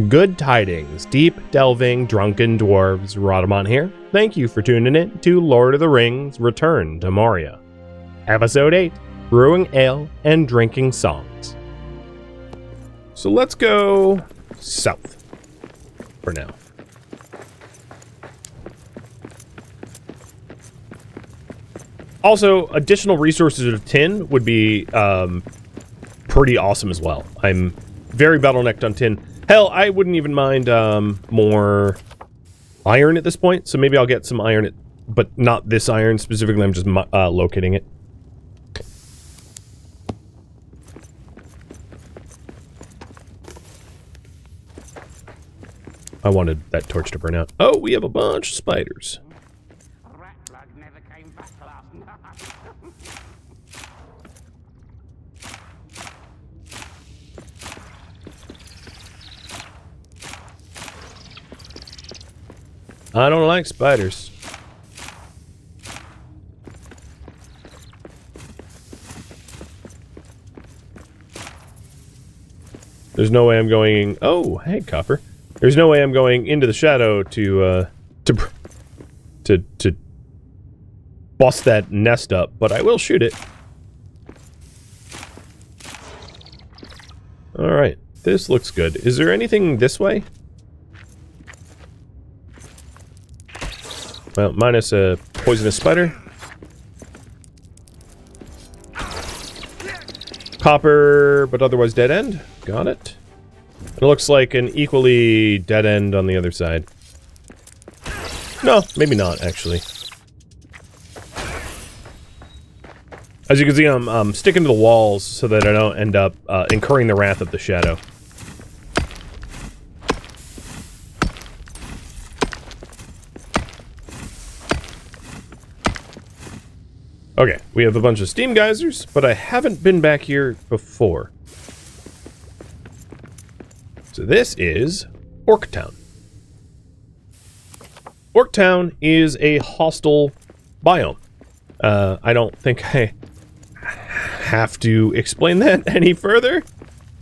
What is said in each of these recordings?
Good tidings, deep delving drunken dwarves. Rhadamant here. Thank you for tuning in to Lord of the Rings: Return to Moria, Episode 8: Brewing Ale and Drinking Songs. So let's go south for now. Also, additional resources of tin would be pretty awesome as well. I'm very bottlenecked on tin. Hell, I wouldn't even mind more iron at this point, so maybe I'll get some iron, but not this iron specifically. I'm just locating it. I wanted that torch to burn out. Oh, we have a bunch of spiders. I don't like spiders. There's no way I'm going... Oh, hey, copper. There's no way I'm going into the shadow to bust that nest up, but I will shoot it. Alright, this looks good. Is there anything this way? Well, minus a poisonous spider. Copper, but otherwise dead end. Got it. It looks like an equally dead end on the other side. No, maybe not, actually. As you can see, I'm sticking to the walls so that I don't end up incurring the wrath of the shadow. Okay, we have a bunch of steam geysers, but I haven't been back here before. So this is Orctown. Orctown is a hostile biome. I don't think I have to explain that any further.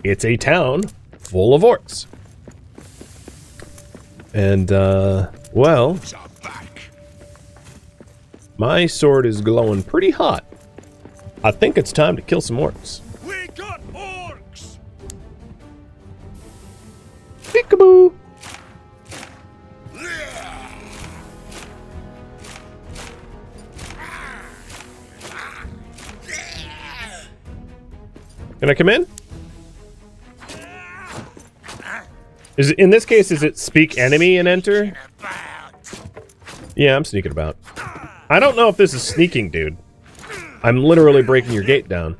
It's a town full of orcs. And, well... my sword is glowing pretty hot. I think it's time to kill some orcs. We got orcs! Peekaboo! Can I come in? Is it, in this case, is it speak enemy and enter? Yeah, I'm sneaking about. I don't know if this is sneaking, dude. I'm literally breaking your gate down.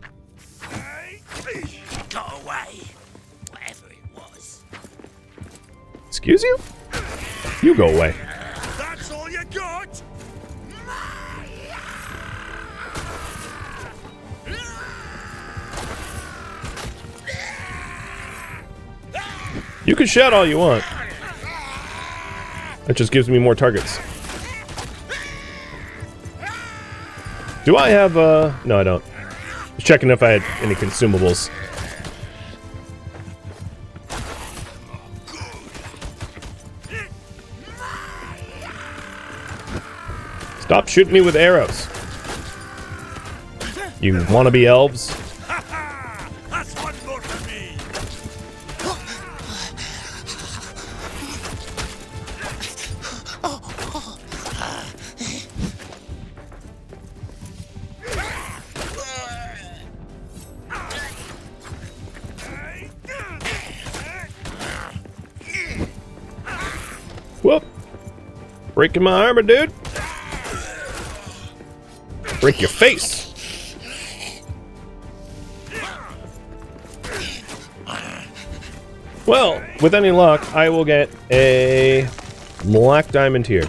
Got away. Whatever it was. Excuse you? You go away. That's all you got? You can shout all you want. That just gives me more targets. Do I have, no I don't. Just checking if I had any consumables. Stop shooting me with arrows. You wannabe elves? That's one more for me. Whoop! Breaking my armor, dude. Break your face. Well, with any luck, I will get a black diamond here.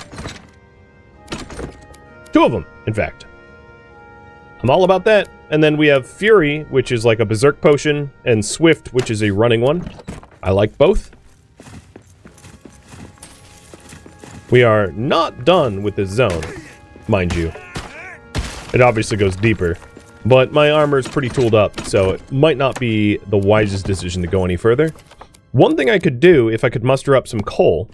2 of them, in fact. I'm all about that. And then we have Fury, which is like a berserk potion, and Swift, which is a running one. I like both. We are not done with this zone, mind you. It obviously goes deeper, but my armor is pretty tooled up, so it might not be the wisest decision to go any further. One thing I could do, if I could muster up some coal,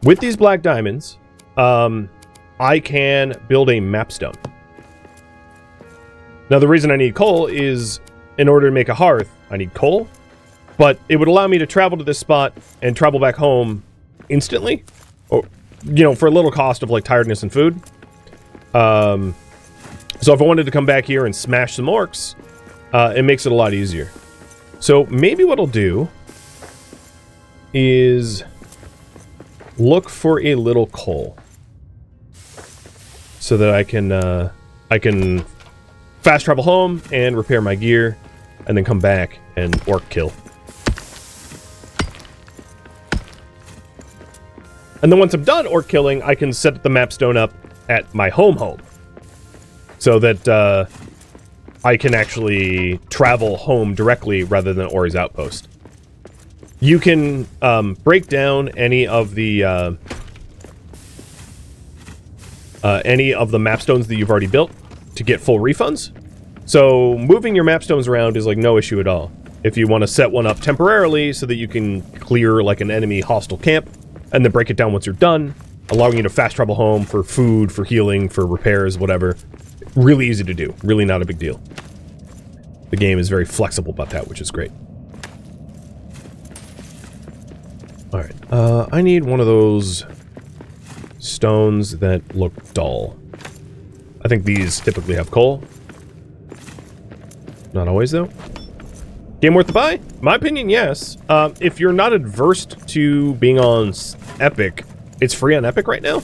with these black diamonds, I can build a mapstone. Now, the reason I need coal is, in order to make a hearth, I need coal, but it would allow me to travel to this spot and travel back home instantly, or, you know, for a little cost of, like, tiredness and food. So if I wanted to come back here and smash some orcs, it makes it a lot easier. So maybe what I'll do is look for a little coal so that I can fast travel home and repair my gear and then come back and orc kill. And then once I'm done orc killing, I can set the mapstone up at my home so that I can actually travel home directly rather than Ori's outpost. You can break down any of the mapstones that you've already built to get full refunds. So moving your mapstones around is like no issue at all. If you want to set one up temporarily so that you can clear like an enemy hostile camp and then break it down once you're done, allowing you to fast travel home for food, for healing, for repairs, whatever. Really easy to do. Really not a big deal. The game is very flexible about that, which is great. Alright, I need one of those stones that look dull. I think these typically have coal. Not always, though. Game worth the buy? In my opinion, yes. If you're not adverse to being on Epic, it's free on Epic right now.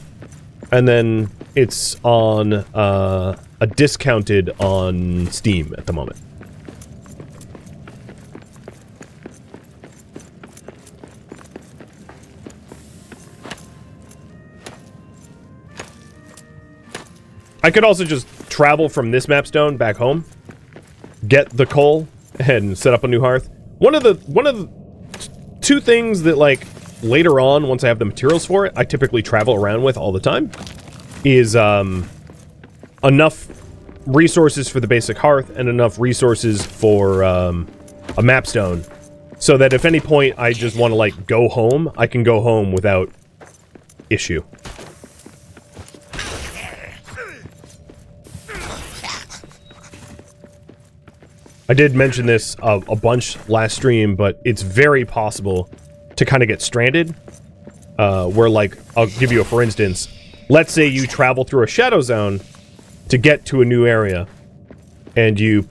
And then it's on a discounted on Steam at the moment. I could also just travel from this mapstone back home, get the coal, and set up a new hearth. One of the two things that, like, later on, once I have the materials for it, I typically travel around with all the time, is enough resources for the basic hearth and enough resources for a mapstone, so that if any point I just want to, like, go home, I can go home without issue. I did mention this a bunch last stream, but it's very possible to kind of get stranded. Where, like, I'll give you a for instance. Let's say you travel through a shadow zone to get to a new area, and you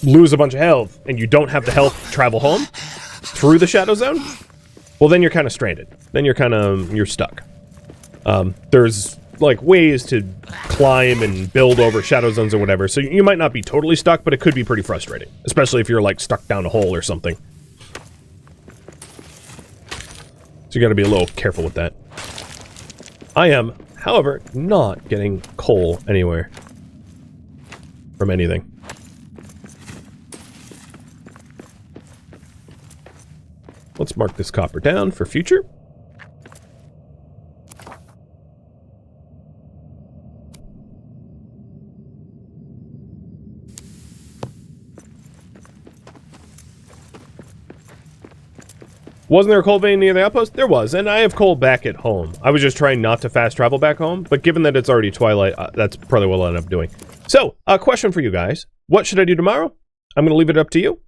lose a bunch of health, and you don't have the health to travel home through the shadow zone. Well, then you're kind of stranded. Then you're stuck. There's like ways to climb and build over shadow zones or whatever, so you might not be totally stuck, but it could be pretty frustrating, especially if you're like stuck down a hole or something. So you got to be a little careful with that. I am, however, not getting coal anywhere from anything. Let's mark this copper down for future. Wasn't there a coal vein near the outpost? There was, and I have coal back at home. I was just trying not to fast travel back home, but given that it's already twilight, that's probably what I'll end up doing. So, a question for you guys. What should I do tomorrow? I'm going to leave it up to you.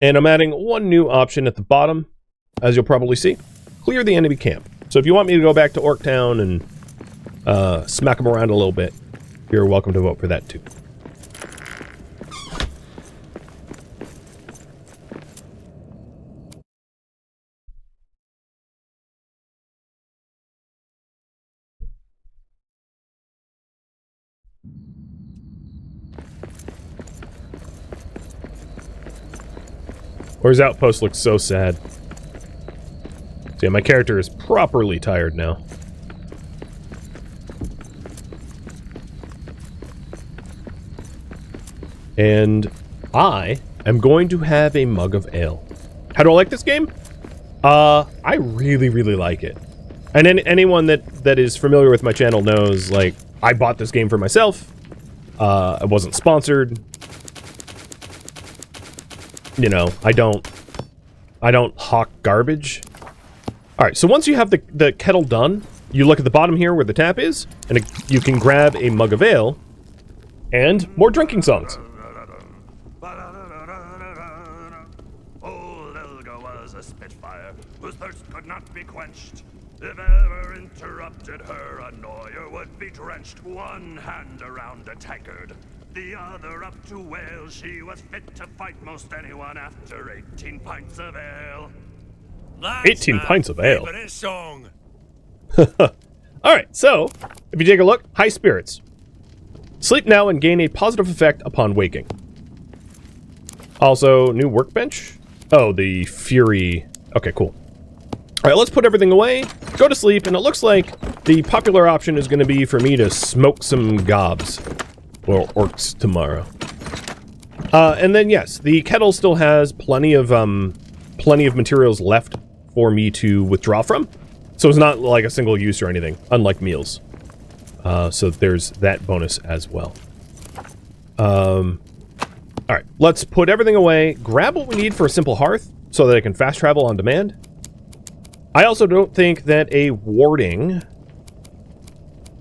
And I'm adding one new option at the bottom, as you'll probably see. Clear the enemy camp. So if you want me to go back to Orctown and smack them around a little bit, you're welcome to vote for that too. Or his outpost looks so sad. So yeah, my character is properly tired now. And I am going to have a mug of ale. How do I like this game? I really, really like it. And anyone that is familiar with my channel knows, like, I bought this game for myself. I wasn't sponsored. you know, I don't hawk garbage. All right, so once you have the kettle done, you look at the bottom here where the tap is, and you can grab a mug of ale and more drinking songs. Old Elga was a spitfire whose thirst could not be quenched. If ever interrupted, her annoyer would be drenched. One hand around a tankard, the other up to wail. She was fit to fight most anyone after 18 pints of ale. 18 pints of ale. Favorite song. Alright, so, if you take a look, high spirits. Sleep now and gain a positive effect upon waking. Also, new workbench. Oh, the Fury. Okay, cool. Alright, let's put everything away, go to sleep, and it looks like the popular option is going to be for me to smoke some gobs. Or orcs tomorrow. And then, yes, the kettle still has plenty of materials left for me to withdraw from. So it's not like a single use or anything, unlike meals. So there's that bonus as well. Alright, let's put everything away, grab what we need for a simple hearth, so that I can fast travel on demand. I also don't think that a warding...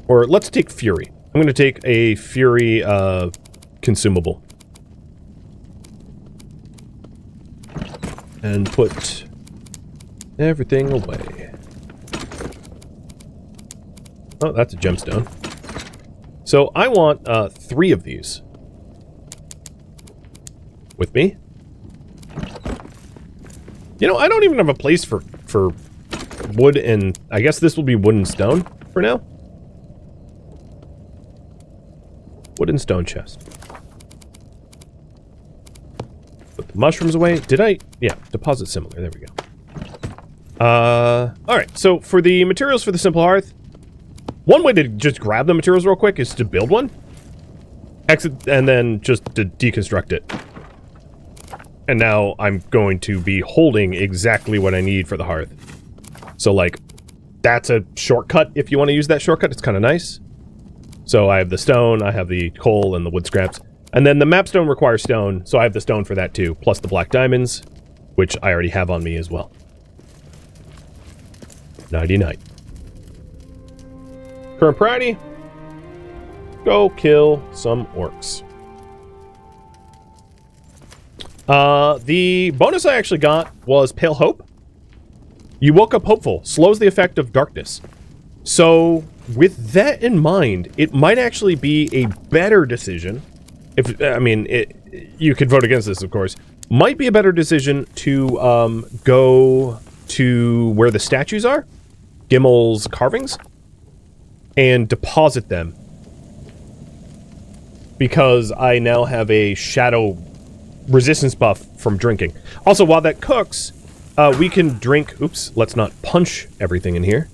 Or let's take Fury. I'm going to take a Fury consumable. And put everything away. Oh, that's a gemstone. So I want 3 of these. With me. You know, I don't even have a place for wood, and I guess this will be wood and stone for now. Wood and stone chest. Put the mushrooms away. Did I? Yeah, deposit similar. There we go. Alright, so for the materials for the simple hearth, one way to just grab the materials real quick is to build one. Exit, and then just to deconstruct it. And now I'm going to be holding exactly what I need for the hearth. So, like, that's a shortcut. If you want to use that shortcut, it's kind of nice. So I have the stone, I have the coal, and the wood scraps. And then the mapstone requires stone, so I have the stone for that too. Plus the black diamonds, which I already have on me as well. Nighty-night. Current priority. Go kill some orcs. The bonus I actually got was Pale Hope. You woke up hopeful. Slows the effect of darkness. So, with that in mind, it might actually be a better decision. If I mean, you could vote against this, of course. Might be a better decision to go to where the statues are, Gimli's carvings, and deposit them. Because I now have a shadow resistance buff from drinking. Also, while that cooks, we can drink... Oops, let's not punch everything in here.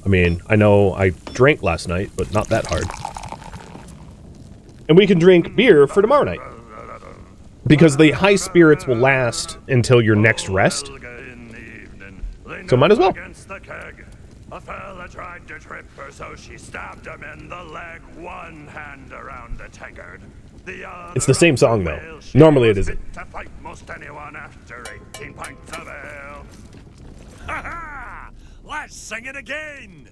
I mean, I know I drank last night, but not that hard. And we can drink beer for tomorrow night. Because the high spirits will last until your next rest. So might as well. A fella tried to trip her, so she stabbed him in the leg, one hand around the tankard. It's the same song, though. Normally it isn't. To fight most anyone after 18 pints of ale. Ha ha! Let's sing it again!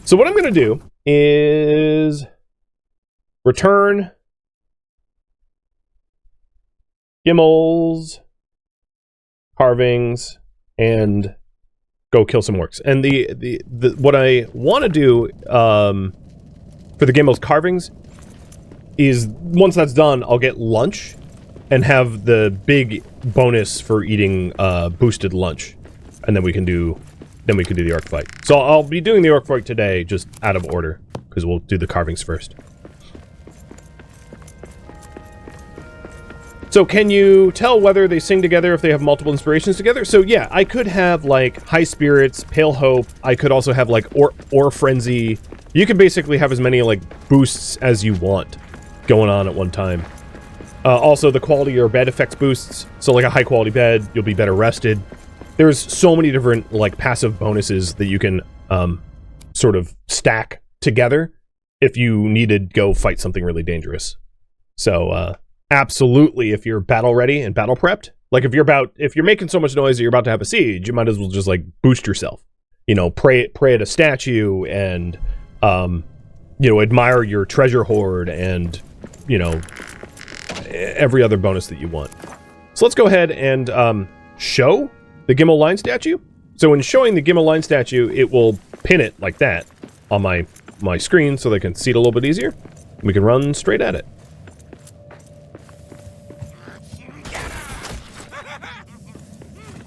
So what I'm going to do is return Gimli's carvings and go kill some orcs. And the what I want to do for the Gimli's carvings is once that's done, I'll get lunch and have the big bonus for eating boosted lunch, and then we can do the orc fight. So I'll be doing the orc fight today, just out of order, because we'll do the carvings first. So can you tell whether they sing together if they have multiple inspirations together? So yeah, I could have like High Spirits, Pale Hope. I could also have like Or Frenzy. You could basically have as many like boosts as you want going on at one time. Also, the quality or bed effects boosts. So like a high quality bed, you'll be better rested. There's so many different like passive bonuses that you can sort of stack together if you needed to go fight something really dangerous. So, absolutely, if you're battle ready and battle prepped, like if you're making so much noise that you're about to have a siege, you might as well just like boost yourself. You know, pray at a statue and, you know, admire your treasure hoard and, you know, every other bonus that you want. So let's go ahead and show the Gimli line statue. So when showing the Gimli line statue, it will pin it like that on my screen so they can see it a little bit easier. We can run straight at it.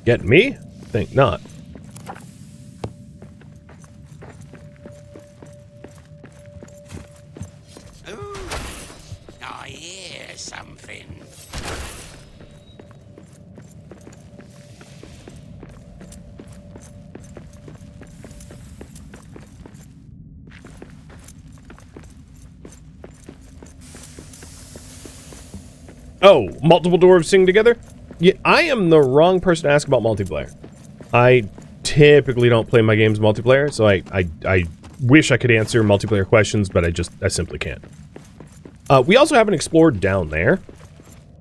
Get me? Think not. Ooh, I hear something. Oh, multiple dwarves sing together? Yeah, I am the wrong person to ask about multiplayer. I typically don't play my games multiplayer, so I wish I could answer multiplayer questions, but I simply can't. We also haven't explored down there.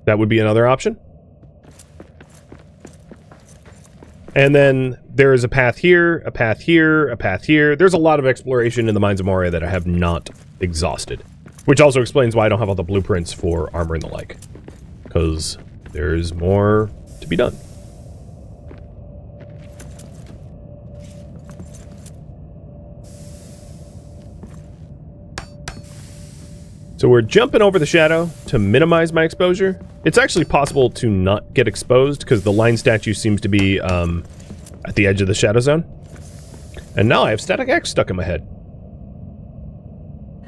That would be another option. And then there is a path here, a path here, a path here. There's a lot of exploration in the Mines of Moria that I have not exhausted. Which also explains why I don't have all the blueprints for armor and the like. Because there's more to be done. So we're jumping over the shadow to minimize my exposure. It's actually possible to not get exposed because the line statue seems to be at the edge of the shadow zone. And now I have static X stuck in my head.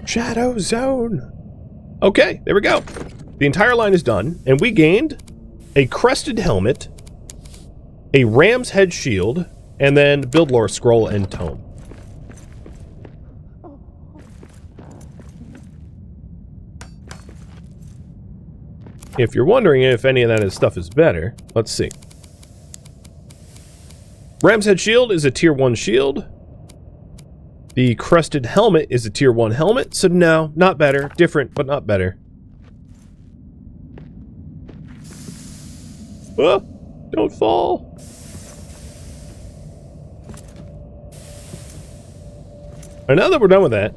Shadow zone. Okay, there we go. The entire line is done, and we gained a crested helmet, a ram's head shield, and then build lore scroll and tome. If you're wondering if any of that stuff is better, let's see. Ram's head shield is a tier 1 shield. The crested helmet is a tier 1 helmet, so no, not better. Different, but not better. Oh, don't fall. And now that we're done with that,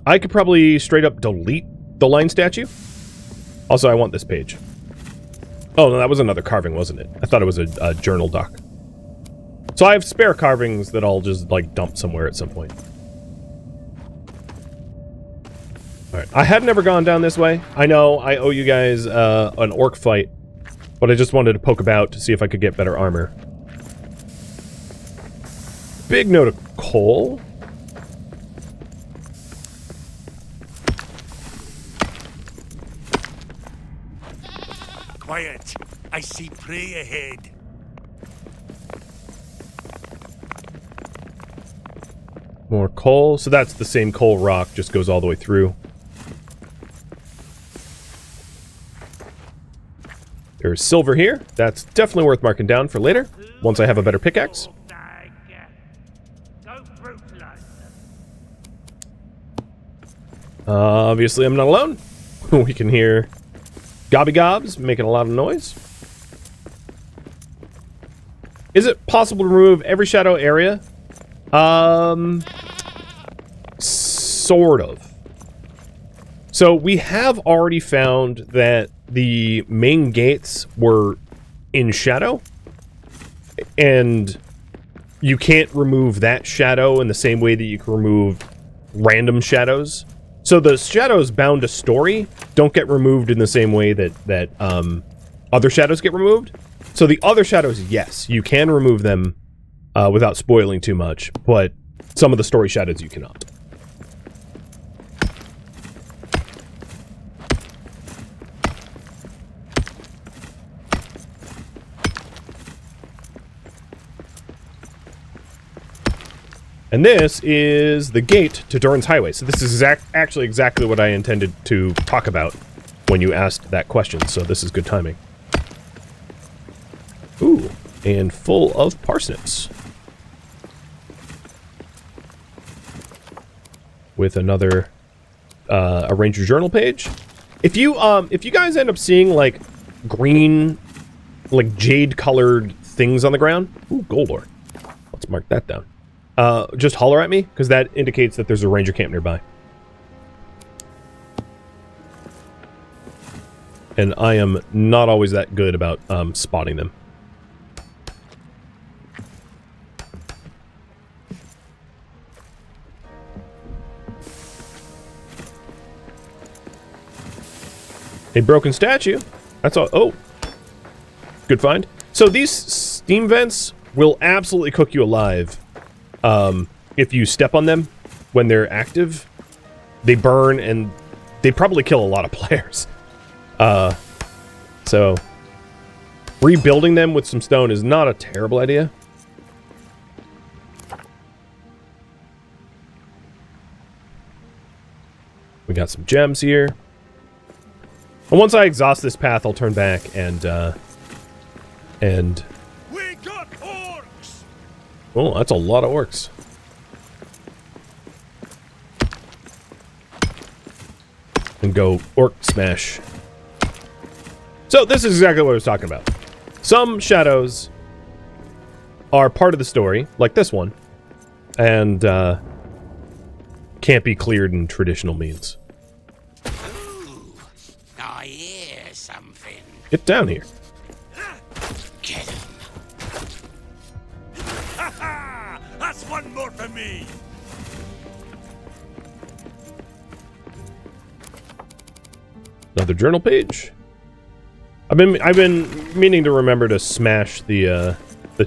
I could probably straight up delete the line statue. Also, I want this page. Oh, no, that was another carving, wasn't it? I thought it was a journal doc. So I have spare carvings that I'll just, like, dump somewhere at some point. Alright, I had never gone down this way. I know I owe you guys an orc fight, but I just wanted to poke about to see if I could get better armor. Big note of coal. Quiet. I see prey ahead. More coal. So that's the same coal rock, just goes all the way through. There's silver here. That's definitely worth marking down for later, once I have a better pickaxe. Obviously, I'm not alone. We can hear gobby gobs making a lot of noise. Is it possible to remove every shadow area? Sort of. So we have already found that the main gates were in shadow, and you can't remove that shadow in the same way that you can remove random shadows. So the shadows bound to story don't get removed in the same way that other shadows get removed. So the other shadows, yes, you can remove them without spoiling too much, but some of the story shadows you cannot. And this is the gate to Durin's Highway. So this is actually exactly what I intended to talk about when you asked that question. So this is good timing. Ooh, and full of parsnips. With another a Ranger Journal page. If you guys end up seeing like green, like jade-colored things on the ground, ooh, gold ore. Let's mark that down. Just holler at me, because that indicates that there's a ranger camp nearby. And I am not always that good about spotting them. A broken statue. That's all. Oh, good find. So these steam vents will absolutely cook you alive. If you step on them when they're active, they burn and they probably kill a lot of players. So rebuilding them with some stone is not a terrible idea. We got some gems here. And once I exhaust this path, I'll turn back and We got orcs! oh, that's a lot of orcs. And go orc smash. So this is exactly what I was talking about. Some shadows are part of the story, like this one, and can't be cleared in traditional means. Ooh, I hear something. Get down here. Get him. Ha ha! That's one more for me! Another journal page. I've been meaning to remember to smash the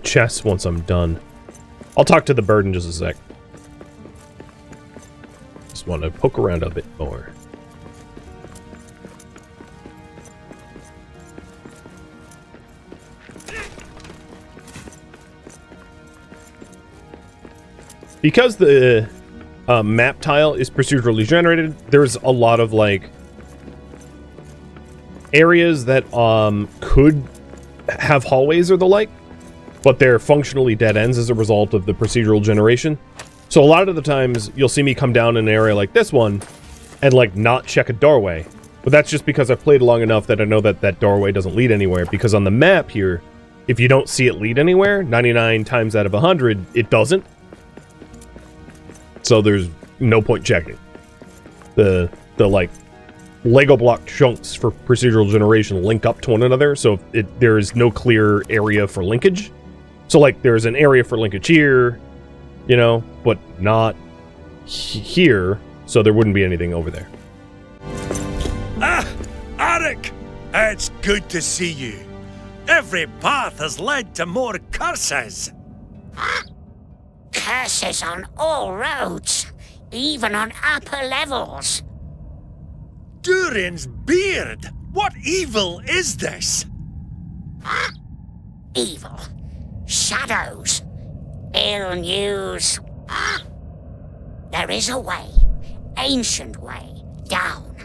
chest once I'm done. I'll talk to the bird in just a sec. Just want to poke around a bit more. Because the map tile is procedurally generated, there's a lot of like areas that could have hallways or the like, but they're functionally dead ends as a result of the procedural generation. So a lot of the times you'll see me come down in an area like this one and like not check a doorway. But that's just because I've played long enough that I know that that doorway doesn't lead anywhere, because on the map here, if you don't see it lead anywhere, 99 times out of 100, it doesn't. So there's no point checking. The like Lego block chunks for procedural generation link up to one another, so there is no clear area for linkage. So like there's an area for linkage here, you know, but not here, so there wouldn't be anything over there. Ah! Aric! It's good to see you. Every path has led to more curses! Curses on all roads, even on upper levels. Durin's beard! What evil is this? Evil. Shadows. Ill news. There is a way, ancient way, down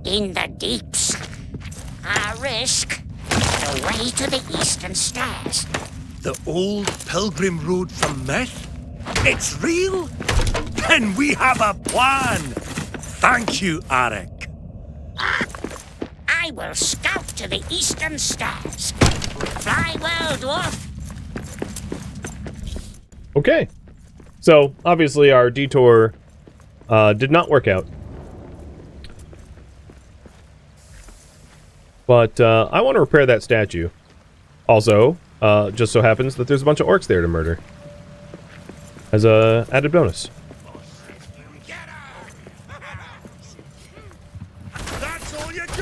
in the deeps. A risk. The way to the eastern stairs. The old pilgrim road from myth? It's real? Then we have a plan! Thank you, Aric. I will scout to the eastern stairs. Fly well, dwarf. Okay. So, obviously our detour did not work out. But I want to repair that statue. Also, just so happens that there's a bunch of orcs there to murder. As a added bonus. That's all you got?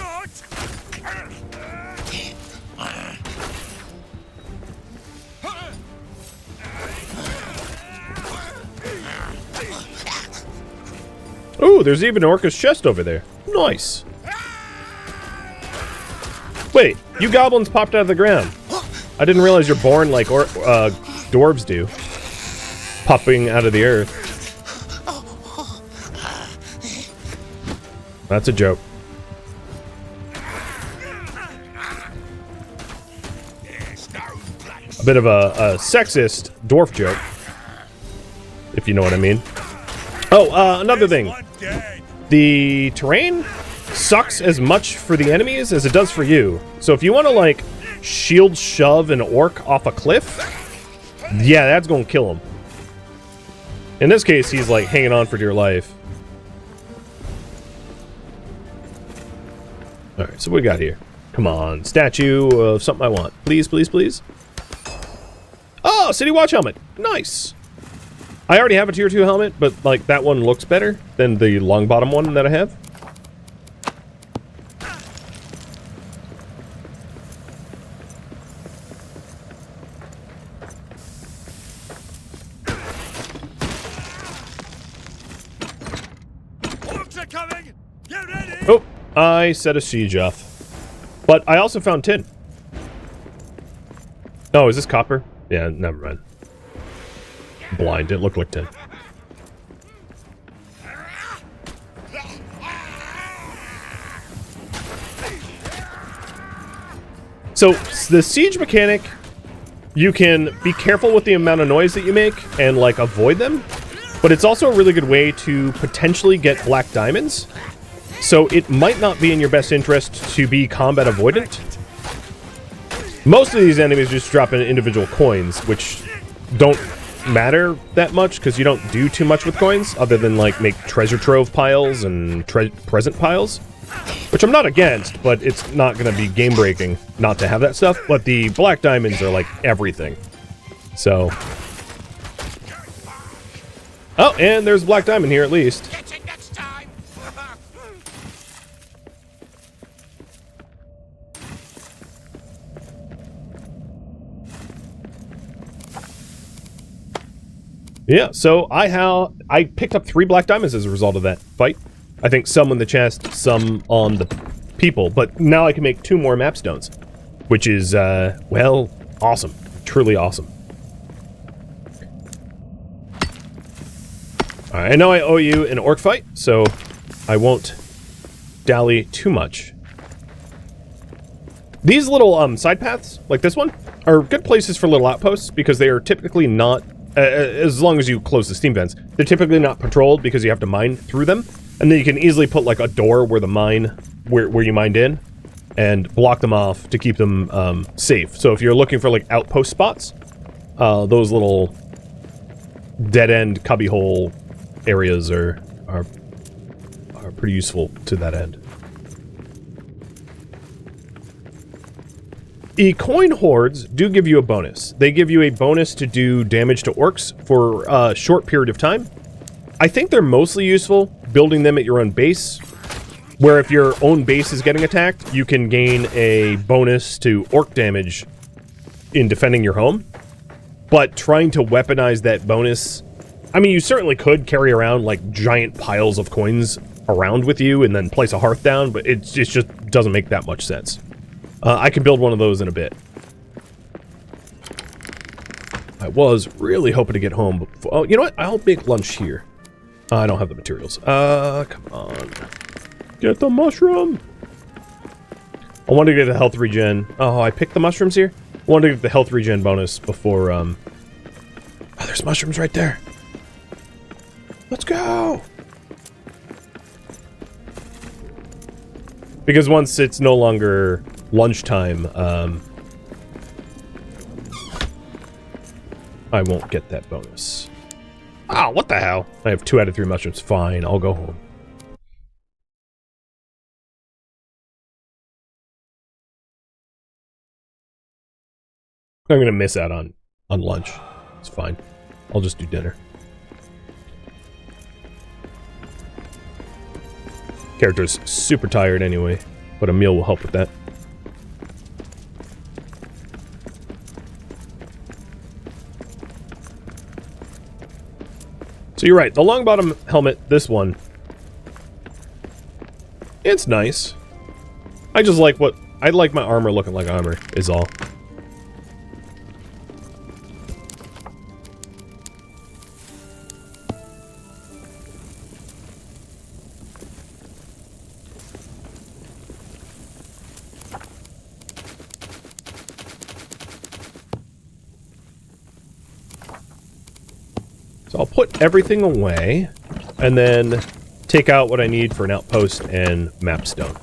Ooh, there's even an orcish chest over there. Nice. Wait, you goblins popped out of the ground. I didn't realize you're born like dwarves do. Popping out of the earth. That's a joke. A bit of a sexist dwarf joke. If you know what I mean. Oh, another thing. The terrain sucks as much for the enemies as it does for you. So if you want to, like, shield shove an orc off a cliff, yeah, that's gonna kill him. In this case, he's, like, hanging on for dear life. Alright, so what we got here? Come on, statue of something I want. Please, please, please. Oh, City Watch helmet. Nice. I already have a tier 2 helmet, but, like, that one looks better than the long bottom one that I have. Orcs are coming! Get ready! Oh, I set a siege off. But I also found tin. Oh, is this copper? Yeah, never mind. Blind, it looked like tin. So, the siege mechanic, you can be careful with the amount of noise that you make and, like, avoid them. But it's also a really good way to potentially get black diamonds. So it might not be in your best interest to be combat avoidant. Most of these enemies just drop in individual coins, which don't matter that much because you don't do too much with coins other than, like, make treasure trove piles and present piles, which I'm not against, but it's not going to be game breaking not to have that stuff. But the black diamonds are, like, everything. So, oh, and there's a black diamond here at least. Catch it next time! Yeah, so I picked up 3 black diamonds as a result of that fight. I think some in the chest, some on the people, but now I can make 2 more map stones, which is, well, awesome. Truly awesome. Alright, I know I owe you an orc fight, so I won't dally too much. These little side paths, like this one, are good places for little outposts because they are typically not, as long as you close the steam vents, they're typically not patrolled because you have to mine through them. And then you can easily put, like, a door where the mine, where you mined in, and block them off to keep them safe. So if you're looking for, like, outpost spots, those little dead-end cubbyhole areas are pretty useful to that end. The coin hordes do give you a bonus. They give you a bonus to do damage to orcs for a short period of time. I think they're mostly useful building them at your own base, where if your own base is getting attacked, you can gain a bonus to orc damage in defending your home. But trying to weaponize that bonus, I mean, you certainly could carry around, like, giant piles of coins around with you and then place a hearth down, but it just doesn't make that much sense. I can build one of those in a bit. I was really hoping to get home before... Oh, you know what? I'll make lunch here. I don't have the materials. Come on. Get the mushroom! I wanted to get the health regen. Oh, I picked the mushrooms here? I wanted to get the health regen bonus before, Oh, there's mushrooms right there. Let's go! Because once it's no longer lunchtime, I won't get that bonus. Ah, what the hell? I have 2 out of 3 mushrooms. Fine, I'll go home. I'm gonna miss out on lunch. It's fine. I'll just do dinner. Character's super tired anyway, but a meal will help with that. So you're right, the long bottom helmet, this one, it's nice. I just like I like my armor looking like armor, is all. So I'll put everything away, and then take out what I need for an outpost and map stone.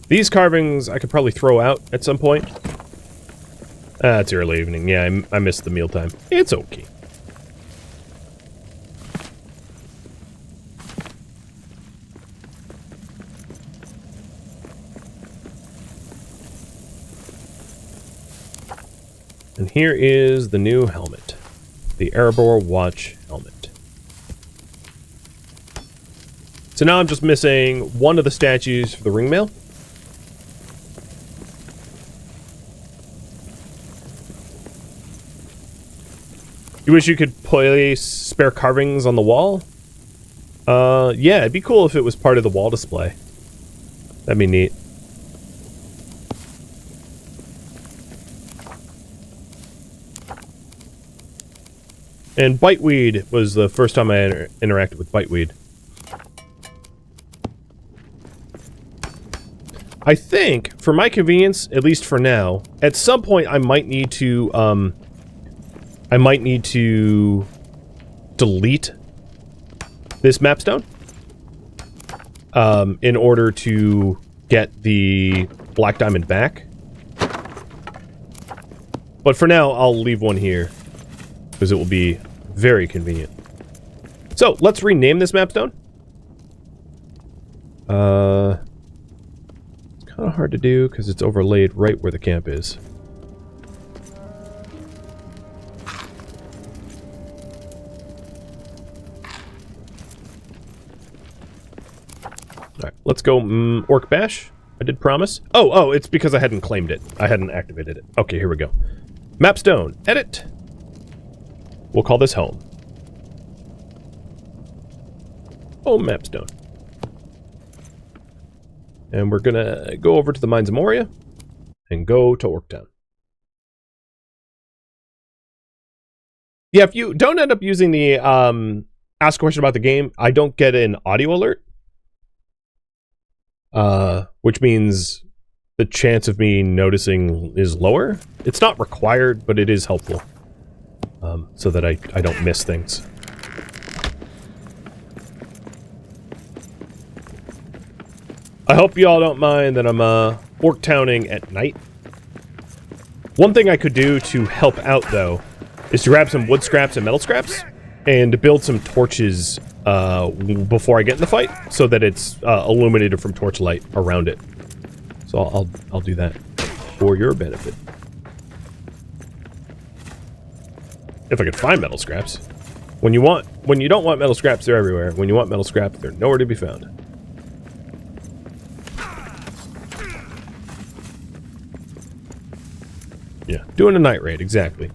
These carvings I could probably throw out at some point. It's early evening. Yeah, I missed the mealtime. It's okay. And here is the new helmet. The Erebor Watch helmet. So now I'm just missing one of the statues for the ringmail. You wish you could place spare carvings on the wall? Yeah, it'd be cool if it was part of the wall display. That'd be neat. And biteweed was the first time I interacted with biteweed. I think, for my convenience, at least for now, at some point I might need to, delete this mapstone in order to get the black diamond back. But for now, I'll leave one here because it will be very convenient. So let's rename this mapstone. It's kind of hard to do because it's overlaid right where the camp is. Alright, let's go Orc Bash. I did promise. Oh, it's because I hadn't claimed it. I hadn't activated it. Okay, here we go. Mapstone. Edit. We'll call this home. Home mapstone. And we're gonna go over to the Mines of Moria and go to Orctown. Yeah, if you don't end up using the ask a question about the game, I don't get an audio alert. Which means the chance of me noticing is lower. It's not required, but it is helpful. So that I don't miss things. I hope you all don't mind that I'm Orctowning at night. One thing I could do to help out, though, is to grab some wood scraps and metal scraps and to build some torches before I get in the fight, so that it's illuminated from torchlight around it. So I'll do that for your benefit. If I could find metal scraps. When you don't want metal scraps, they're everywhere. When you want metal scraps, they're nowhere to be found. Yeah, doing a night raid, exactly.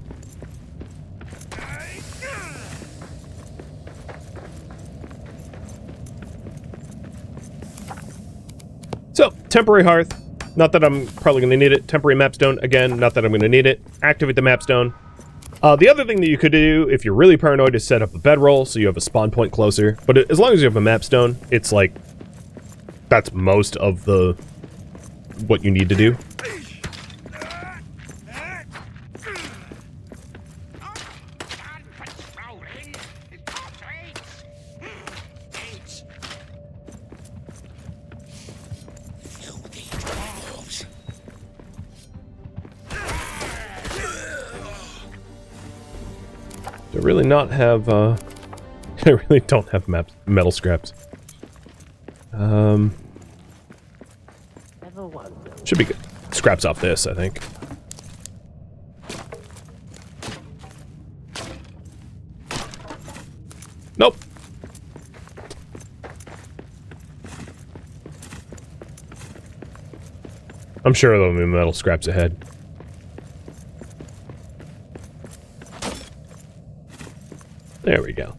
So, temporary hearth. Not that I'm probably going to need it. Temporary mapstone. Again, not that I'm going to need it. Activate the mapstone. The other thing that you could do, if you're really paranoid, is set up a bedroll so you have a spawn point closer. But as long as you have a mapstone, it's like... that's most of what you need to do. I really not have, I really don't have metal scraps. Should be good. Scraps off this, I think. Nope. I'm sure there'll be metal scraps ahead. There we go.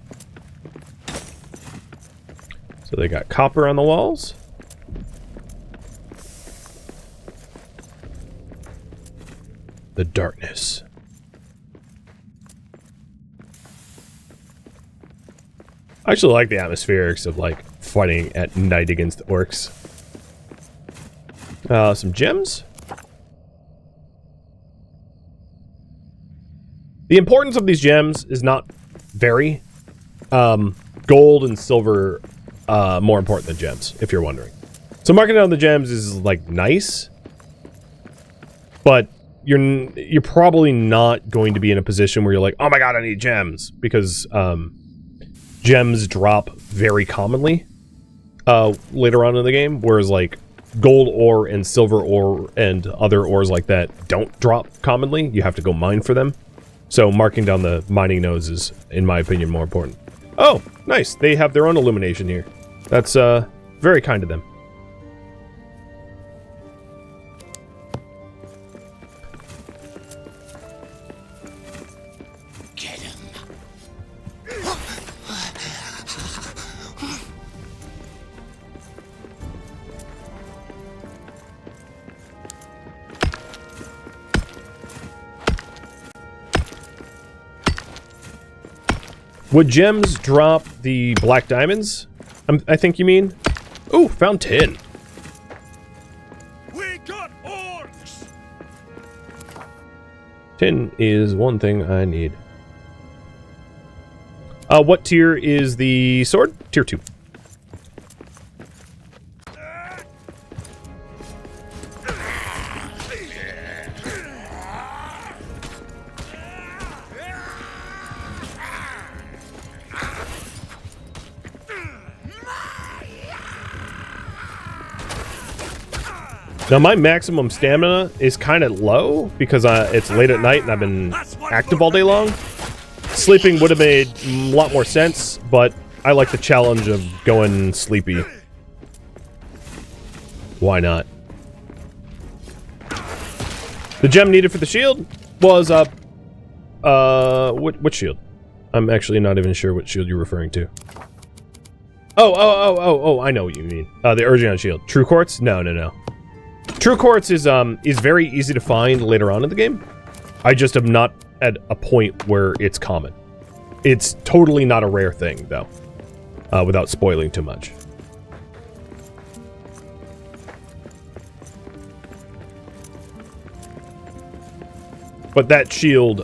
So they got copper on the walls. The darkness. I actually like the atmospherics of, like, fighting at night against the orcs. Some gems. The importance of these gems is not very. Gold and silver more important than gems, if you're wondering. So marking down the gems is like nice, but you're probably not going to be in a position where you're like, oh my god, I need gems, because gems drop very commonly later on in the game, whereas like gold ore and silver ore and other ores like that don't drop commonly. You have to go mine for them. So marking down the mining nodes is, in my opinion, more important. Oh, nice. They have their own illumination here. That's very kind of them. Get him. Would gems drop the black diamonds? I think you mean? Ooh, found tin. We got orcs. Tin is one thing I need. What tier is the sword? Tier 2. Now my maximum stamina is kind of low because it's late at night and I've been active all day long. Sleeping would have made a lot more sense, but I like the challenge of going sleepy. Why not? The gem needed for the shield was what shield? I'm actually not even sure what shield you're referring to. Oh, I know what you mean. The Urgeon shield. True quartz? No. True quartz is very easy to find later on in the game. I just am not at a point where it's common. It's totally not a rare thing, though, without spoiling too much. But that shield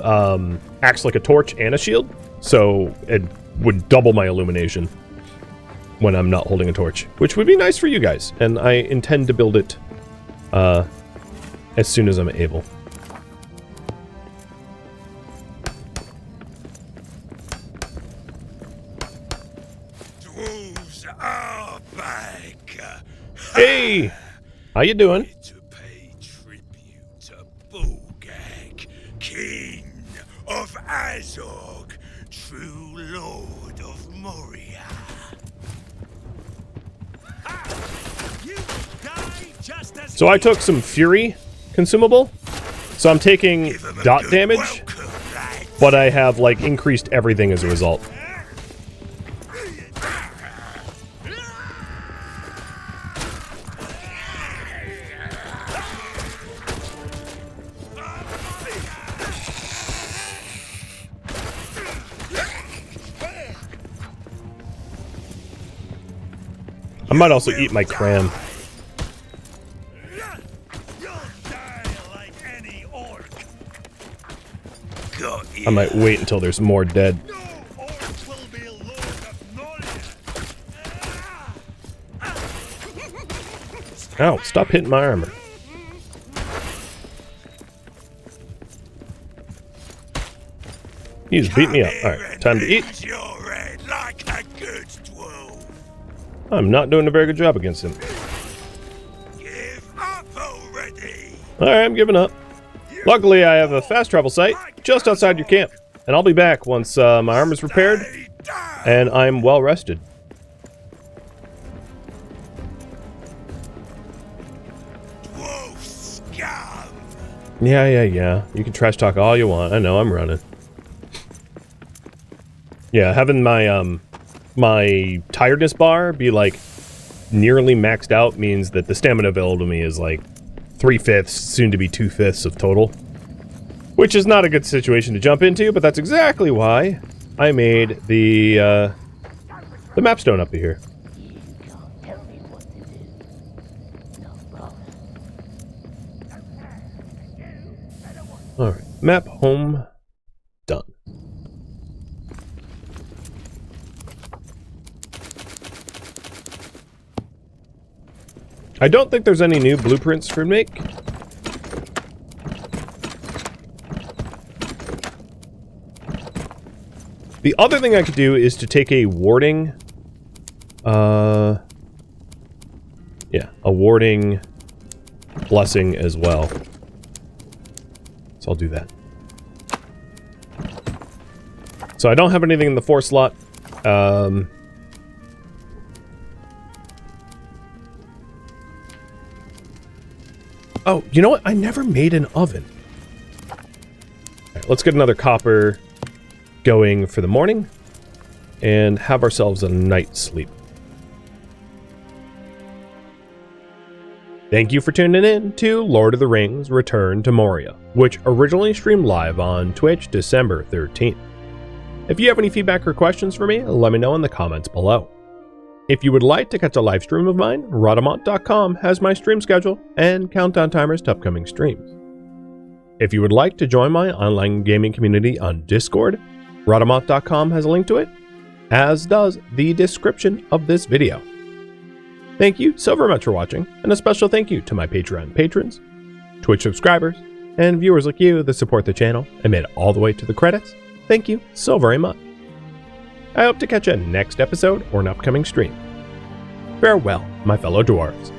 acts like a torch and a shield, so it would double my illumination when I'm not holding a torch, which would be nice for you guys, and I intend to build it as soon as I'm able. Dwarves are back. Hey, how you doing? To pay tribute to Bogag, King of Azog, true Lord of Moria. You die just as So I took some Fury consumable, so I'm taking dot damage, but I have like increased everything as a result. I might also eat my cram. I might wait until there's more dead. Ow, stop hitting my armor. You just beat me up. Alright, time to eat. I'm not doing a very good job against him. Alright, I'm giving up. Luckily, I have a fast travel site just outside your camp, and I'll be back once my armor's repaired and I'm well rested. Yeah. You can trash talk all you want. I know, I'm running. Yeah, having my my tiredness bar be like nearly maxed out means that the stamina available to me is like 3/5, soon to be 2/5 of total. Which is not a good situation to jump into, but that's exactly why I made the map stone up here. Alright, map home done. I don't think there's any new blueprints for make. The other thing I could do is to take a warding, yeah, a warding blessing as well. So I'll do that. So I don't have anything in the 4 slot. Oh, you know what? I never made an oven. All right, let's get another copper going for the morning and have ourselves a night's sleep. Thank you for tuning in to Lord of the Rings Return to Moria, which originally streamed live on Twitch December 13th. If you have any feedback or questions for me, let me know in the comments below. If you would like to catch a live stream of mine, Rhadamant.com has my stream schedule and countdown timers to upcoming streams. If you would like to join my online gaming community on Discord, Rhadamant.com has a link to it, as does the description of this video. Thank you so very much for watching, and a special thank you to my Patreon patrons, Twitch subscribers, and viewers like you that support the channel and made it all the way to the credits. Thank you so very much. I hope to catch you next episode or an upcoming stream. Farewell, my fellow dwarves.